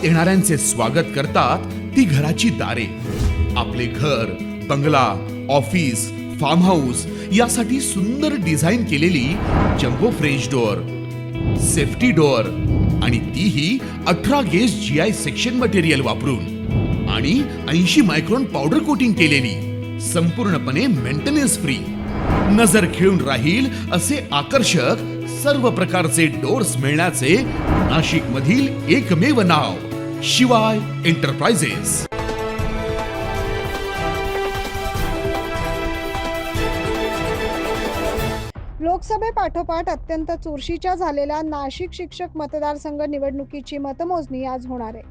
आत येणाऱ्यांचे स्वागत करतात ती घराची दारे. आपले घर, बंगला, ऑफिस, फार्म हाऊस यासाठी सुंदर डिझाईन केलेली jumbo French door, safety door आणि तीही 18 गेज GI सेक्शन मटेरियल वापरून आणि 80 मायक्रॉन पावडर कोटिंग केलेली, संपूर्णपणे मेंटेनन्स फ्री. नजर खिळून राहील असे आकर्षक सर्व प्रकारचे डोअर्स मिळण्याचे नाशिक मधील एकमेव नाव शिवाय एंटरप्राइजेस. लोकसभेपाठोपाठ अत्यंत चुरशीच्या झालेल्या नाशिक शिक्षक मतदारसंघ निवडणुकीची मतमोजणी आज होणार आहे.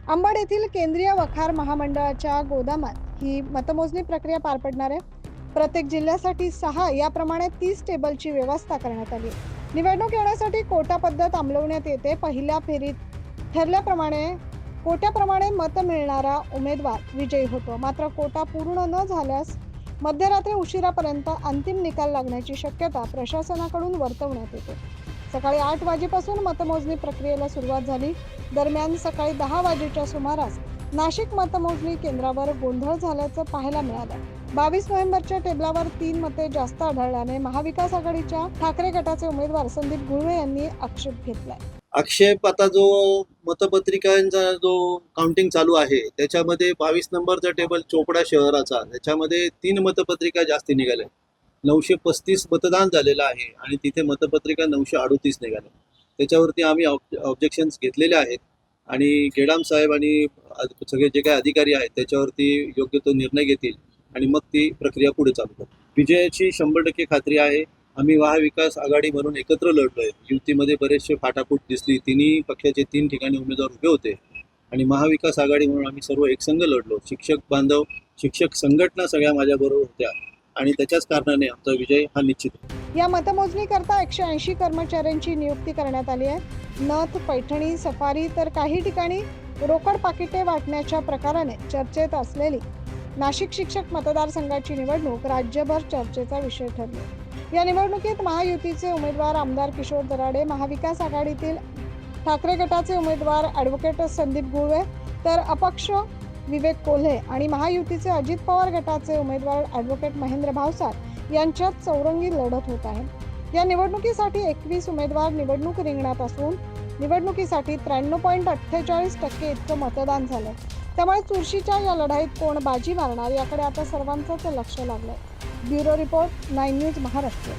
अंबड येथील केंद्रीय वखार महामंडळाच्या गोदामात ही मतमोजणी प्रक्रिया पार पडणार आहे. प्रत्येक जिल्ह्यासाठी 6 याप्रमाणे 30 टेबलची व्यवस्था करण्यात आली. निवडणूक येण्यासाठी कोटा पद्धत अंमलवण्यात येते. पहिल्या फेरीत ठरल्याप्रमाणे कोट्याप्रमाणे मत मिळणारा उमेदवार विजयी होतो. मात्र कोटा पूर्ण न झाल्यास मध्यरात्री उशिरापर्यंत अंतिम निकाल लागण्याची शक्यता प्रशासनाकडून वर्तवण्यात येते. सकाळी 8 वाजेपासून मतमोजणी प्रक्रियेला सुरुवात झाली. दरम्यान सकाळी 10 वाजेच्या सुमारास नाशिक मतमोजणी केंद्रावर गोंधळ झाल्याचं पाहायला मिळालं. 22 नोव्हेंबरच्या टेबलावर 3 मते जास्त आढळल्याने महाविकास आघाडीच्या ठाकरे गटाचे उमेदवार संदीप गुळवे यांनी आक्षेप घेतलाय. आक्षेप आता जो मतपत्रिकांचा जो काउंटिंग चालू आहे त्याच्यामध्ये 22 नंबरचा टेबल चोपडा शहराचा, त्याच्यामध्ये 3 मतपत्रिका जास्ती निघाल्या. 935 मतदान झालेलं आहे आणि तिथे मतपत्रिका 938 निघाल्या. त्याच्यावरती आम्ही ऑब्जेक्शन्स घेतलेले आहेत आणि गेडाम साहेब आणि सगळे जे काही अधिकारी आहेत त्याच्यावरती योग्य तो निर्णय घेतील आणि मग ती प्रक्रिया पुढे चालू करतील. विजयाची 100% खात्री आहे. आम्ही महाविकास आघाडी म्हणून एकत्र लढलोय. युतीमध्ये बरेचसे फाटाफूट दिसली. तिन्ही पक्षाचे 3 ठिकाणी उमेदवार उभे होते आणि महाविकास आघाडी म्हणून आम्ही सर्व एकसंघ लढलो. शिक्षक बांधव, शिक्षक संघटना सगळ्या माझ्याबरोबर होत्या आणि त्याच्याच कारणाने आमचा विजय हा निश्चित आहे. या मतमोजणीकरता 180 कर्मचाऱ्यांची नियुक्ती करण्यात आली आहे. नथ, पैठणी, सफारी तर काही ठिकाणी रोकड पाकिटे वाटण्याच्या प्रकाराने चर्चेत असलेली नाशिक शिक्षक मतदारसंघाची निवडणूक राज्यभर चर्चेचा विषय ठरली. या निवडणुकीत महायुतीचे उमेदवार आमदार किशोर दराडे, महाविकास आघाडीतील ठाकरे गटाचे उमेदवार ॲडव्होकेट संदीप गुळवे तर अपक्ष विवेक कोल्हे आणि महायुतीचे अजित पवार गटाचे उमेदवार ॲडव्होकेट महेंद्र भावसार यांच्यात चौरंगी लढत होत आहे. या निवडणुकीसाठी 21 उमेदवार निवडणूक रिंगणात असून निवडणुकीसाठी 93.48% इतकं मतदान झालं. त्यामुळे चुरशीच्या या लढाईत कोण बाजी मारणार याकडे आता सर्वांचंच लक्ष लागलंय. Bureau report 9 news Maharashtra.